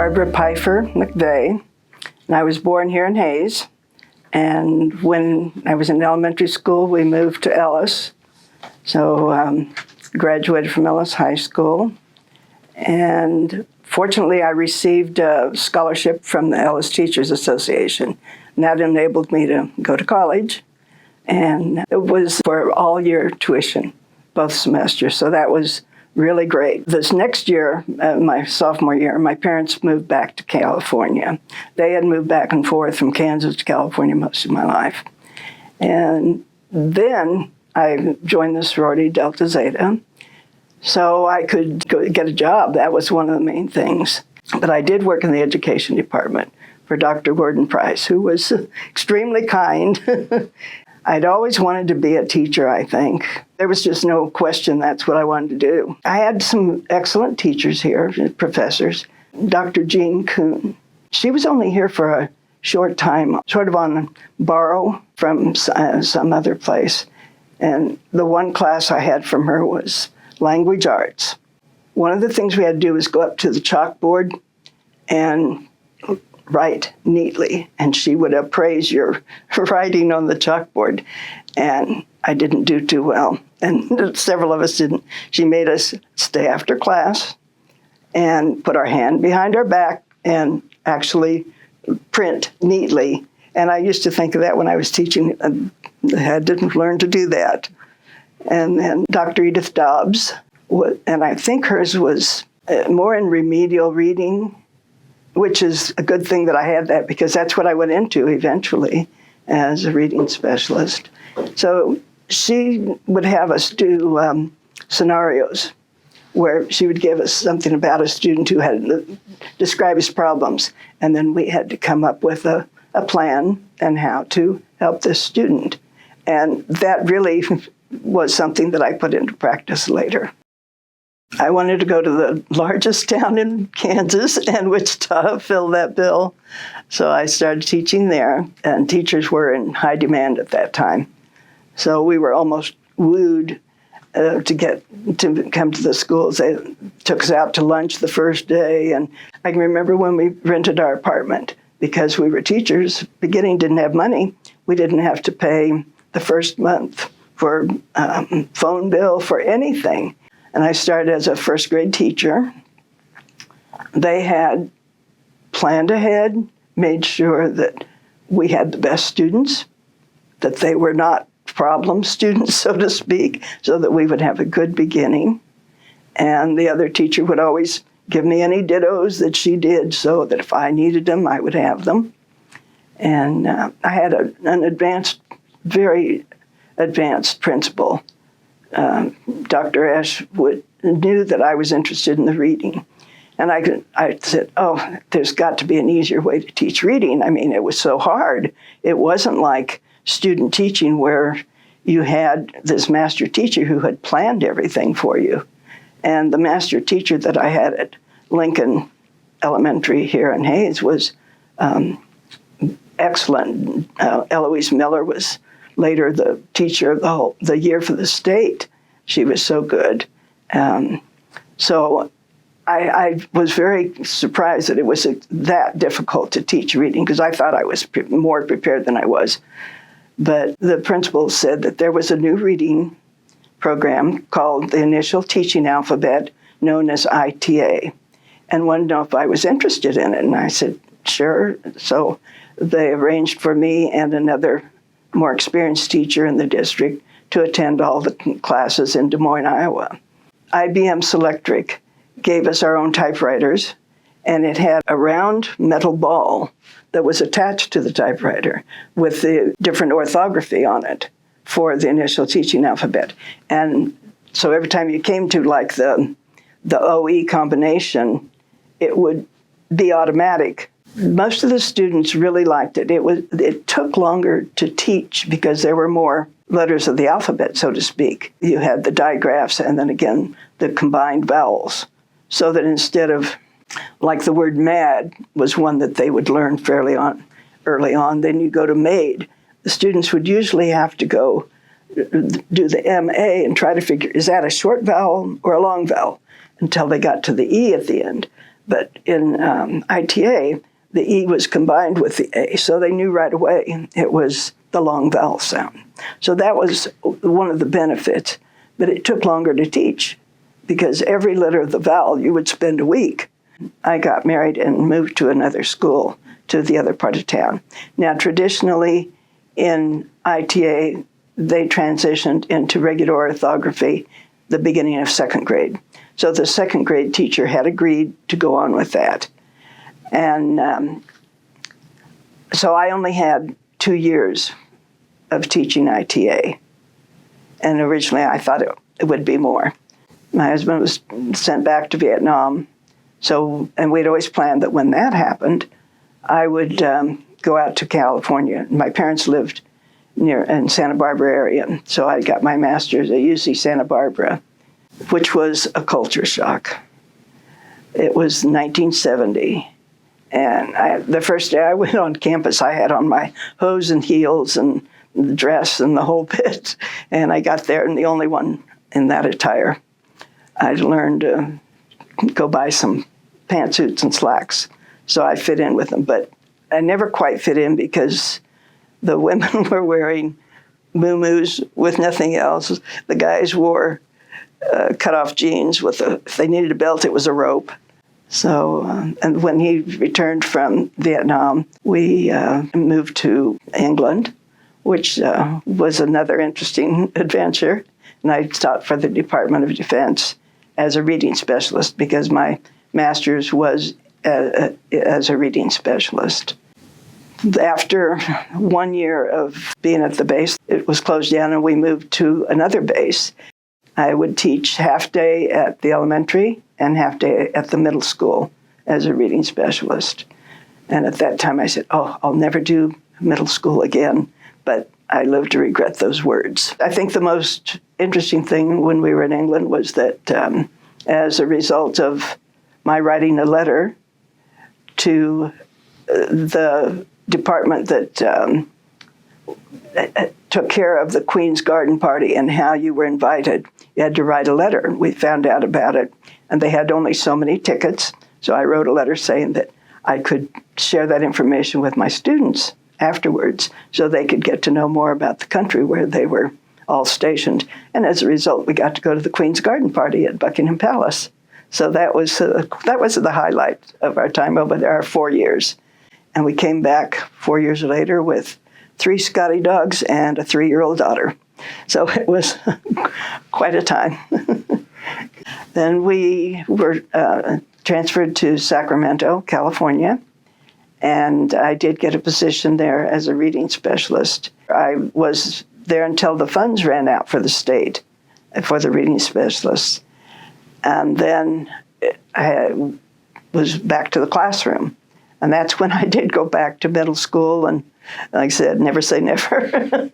Barbara Pfeifer McVey, and I was born here in Hayes. And when I was in elementary school, we moved to Ellis. So graduated from Ellis High School. And fortunately, I received a scholarship from the Ellis Teachers Association. And that enabled me to go to college. And it was for all-year tuition, both semesters. So that was really great. This next year, my sophomore year, my parents moved back to California. They had moved back and forth from Kansas to California most of my life. And then I joined the sorority Delta Zeta, so I could get a job. That was one of the main things. But I did work in the education department for Dr. Gordon Price, who was extremely kind. I'd always wanted to be a teacher, I think. There was just no question that's what I wanted to do. I had some excellent teachers here, professors. Dr. Jean Kuhn. She was only here for a short time, sort of on borrow from some other place. And the one class I had from her was language arts. One of the things we had to do was go up to the chalkboard and write neatly, and she would appraise your writing on the chalkboard. And I didn't do too well, and several of us didn't. She made us stay after class and put our hand behind our back and actually print neatly. And I used to think of that when I was teaching. I had to learn to do that. And then Dr. Edith Dobbs, and I think hers was more in remedial reading, which is a good thing that I had that, because that's what I went into eventually as a reading specialist. So she would have us do scenarios where she would give us something about a student who had to describe his problems, and then we had to come up with a plan and how to help this student. And that really was something that I put into practice later. I wanted to go to the largest town in Kansas, and Wichita filled that bill. So I started teaching there, and teachers were in high demand at that time. So we were almost wooed to come to the schools. They took us out to lunch the first day, and I can remember when we rented our apartment, because we were teachers, beginning didn't have money. We didn't have to pay the first month for phone bill, for anything. And I started as a first grade teacher. They had planned ahead, made sure that we had the best students, that they were not problem students, so to speak, so that we would have a good beginning. And the other teacher would always give me any dittos that she did, so that if I needed them, I would have them. And I had an very advanced principal. Dr. Ash knew that I was interested in the reading. And I said, oh, there's got to be an easier way to teach reading. I mean, it was so hard. It wasn't like student teaching where you had this master teacher who had planned everything for you. And the master teacher that I had at Lincoln Elementary here in Hayes was excellent. Eloise Miller was later the teacher of the year for the state. She was so good. So I was very surprised that it was that difficult to teach reading, because I thought I was more prepared than I was. But the principal said that there was a new reading program called the Initial Teaching Alphabet, known as ITA, and wanted to know if I was interested in it. And I said, sure. So they arranged for me and another more experienced teacher in the district to attend all the classes in Des Moines, Iowa. IBM Selectric gave us our own typewriters, and it had a round metal ball that was attached to the typewriter with the different orthography on it for the Initial Teaching Alphabet. And so every time you came to like the OE combination, it would be automatic. Most of the students really liked it. It took longer to teach because there were more letters of the alphabet, so to speak. You had the digraphs and then again the combined vowels. So that instead of, like the word mad was one that they would learn fairly early on, then you go to made. The students would usually have to go do the MA and try to figure, is that a short vowel or a long vowel, until they got to the E at the end. But in ITA, the E was combined with the A, so they knew right away it was the long vowel sound. So that was one of the benefits, but it took longer to teach because every letter of the vowel you would spend a week. I got married and moved to another school, to the other part of town. Now, traditionally in ITA, they transitioned into regular orthography the beginning of second grade. So the second grade teacher had agreed to go on with that. And so I only had 2 years of teaching ITA. And originally I thought it would be more. My husband was sent back to Vietnam. And we'd always planned that when that happened, I would go out to California. My parents lived in Santa Barbara area. So I got my master's at UC Santa Barbara, which was a culture shock. It was 1970. And the first day I went on campus, I had on my hose and heels and the dress and the whole bit. And I got there and the only one in that attire. I'd learned to go buy some pantsuits and slacks. So I fit in with them. But I never quite fit in because the women were wearing muumuus with nothing else. The guys wore cut-off jeans with if they needed a belt, it was a rope. So, and when he returned from Vietnam, we moved to England, which was another interesting adventure. And I taught for the Department of Defense as a reading specialist because my master's was as a reading specialist. After 1 year of being at the base, it was closed down and we moved to another base. I would teach half day at the elementary and half day at the middle school as a reading specialist. And at that time I said, I'll never do middle school again, but I live to regret those words. I think the most interesting thing when we were in England was that as a result of my writing a letter to the department that took care of the Queen's Garden Party and how you were invited, you had to write a letter. We found out about it, and they had only so many tickets. So I wrote a letter saying that I could share that information with my students afterwards so they could get to know more about the country where they were all stationed. And as a result, we got to go to the Queen's Garden Party at Buckingham Palace. So that was the highlight of our time over there, our 4 years. And we came back 4 years later with 3 Scotty dogs and a 3-year-old daughter. So it was quite a time. Then we were transferred to Sacramento, California, and I did get a position there as a reading specialist. I was there until the funds ran out for the state for the reading specialists. And then I was back to the classroom. And that's when I did go back to middle school. And like I said, never say never,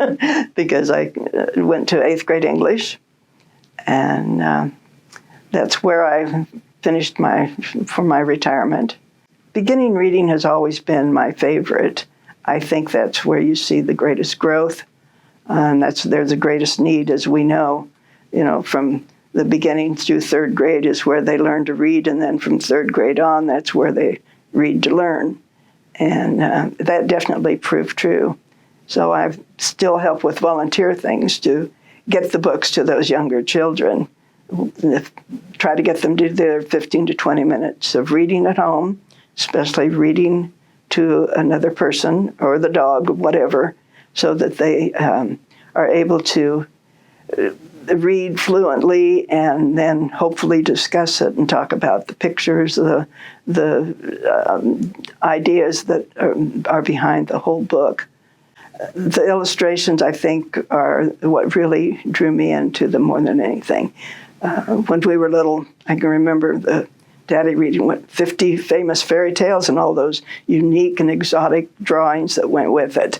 because I went to 8th grade English. And that's where I finished for my retirement. Beginning reading has always been my favorite. I think that's where you see the greatest growth. And there's the greatest need, as we know. From the beginning through 3rd grade is where they learn to read. And then from 3rd grade on, that's where they read to learn. And that definitely proved true. So I still help with volunteer things to get the books to those younger children. Try to get them to their 15 to 20 minutes of reading at home, especially reading to another person or the dog, whatever, so that they are able to read fluently and then hopefully discuss it and talk about the pictures, the ideas that are behind the whole book. The illustrations, I think, are what really drew me into them more than anything. When we were little, I can remember the Daddy reading 50 famous fairy tales and all those unique and exotic drawings that went with it.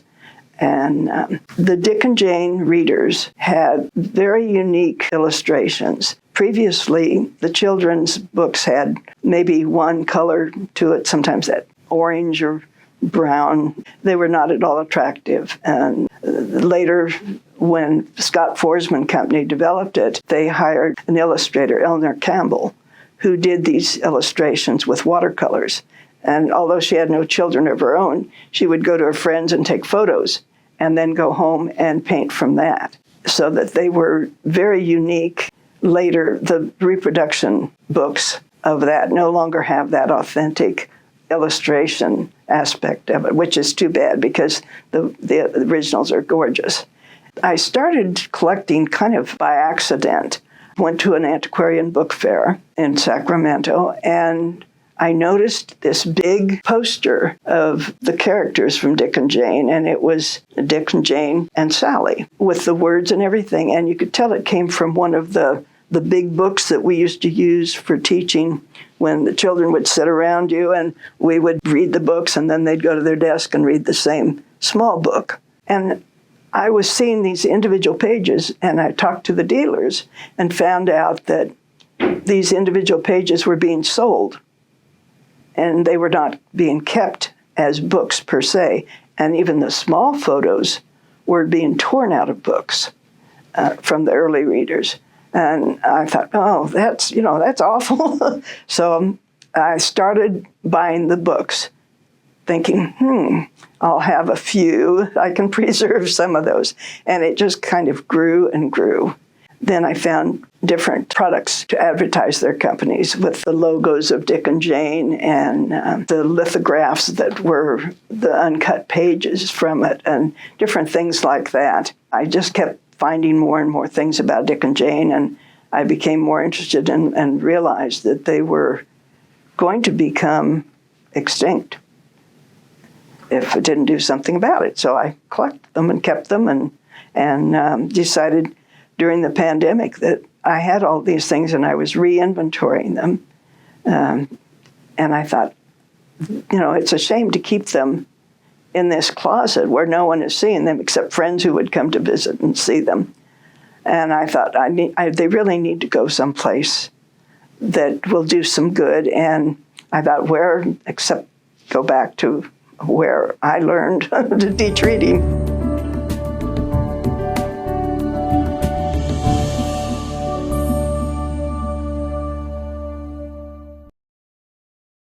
And the Dick and Jane readers had very unique illustrations. Previously, the children's books had maybe one color to it, sometimes that orange or brown. They were not at all attractive. And later, when Scott Forsman Company developed it, they hired an illustrator, Eleanor Campbell, who did these illustrations with watercolors. And although she had no children of her own, she would go to her friends and take photos and then go home and paint from that. So that they were very unique. Later, the reproduction books of that no longer have that authentic illustration aspect of it, which is too bad because the originals are gorgeous. I started collecting kind of by accident. Went to an antiquarian book fair in Sacramento, and I noticed this big poster of the characters from Dick and Jane, and it was Dick and Jane and Sally with the words and everything, and you could tell it came from one of the big books that we used to use for teaching when the children would sit around you and we would read the books and then they'd go to their desk and read the same small book. And I was seeing these individual pages, and I talked to the dealers and found out that these individual pages were being sold and they were not being kept as books per se. And even the small photos were being torn out of books from the early readers. And I thought, oh, that's awful. So I started buying the books, thinking, I'll have a few. I can preserve some of those. And it just kind of grew and grew. Then I found different products to advertise their companies with the logos of Dick and Jane and the lithographs that were the uncut pages from it and different things like that. I just kept finding more and more things about Dick and Jane, and I became more interested and realized that they were going to become extinct if I didn't do something about it. So I collected them and kept them and decided during the pandemic that I had all these things and I was re-inventorying them. And I thought, it's a shame to keep them in this closet where no one is seeing them except friends who would come to visit and see them. And I thought, they really need to go someplace that will do some good. And I thought, where except go back to where I learned to teach reading.